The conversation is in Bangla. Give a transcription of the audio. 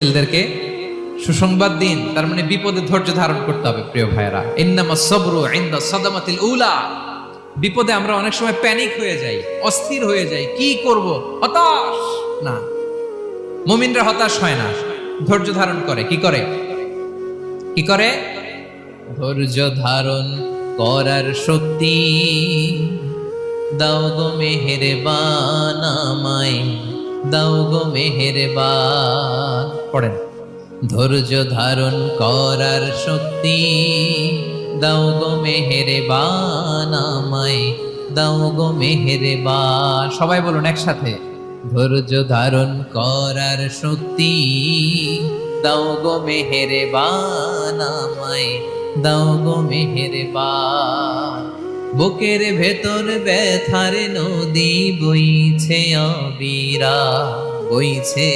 ছেলেদেরকে সুসংবাদ দিন, তার মানে বিপদে ধৈর্য ধারণ করতে হবে। প্রিয় ভাইয়েরা, ইন্নামাস সাবরু ইনদা সাদামাতিল উলা। বিপদে আমরা অনেক সময় প্যানিক হয়ে যাই, অস্থির হয়ে যাই, কি করব, হতাশ। না, মুমিনরা হতাশ হয় না, ধৈর্য ধারণ করে। কি করে? কি করে? ধৈর্য ধারণ করার শক্তি দাও গো মেহেরবান আমায়, দাও গো মেহেরবান। পড়েন, ধৈর্য ধারণ করার শক্তি দাও গো মেহেরবান আমায়, দাও গো মেহেরবান। সবাই বলুন একসাথে, ধৈর্য ধারণ করার শক্তি দাও গো মেহেরবান আমায়, দাও গো মেহেরবান। বুকের ভেতর ব্যথার নদী বইছে অবিরা, বইছে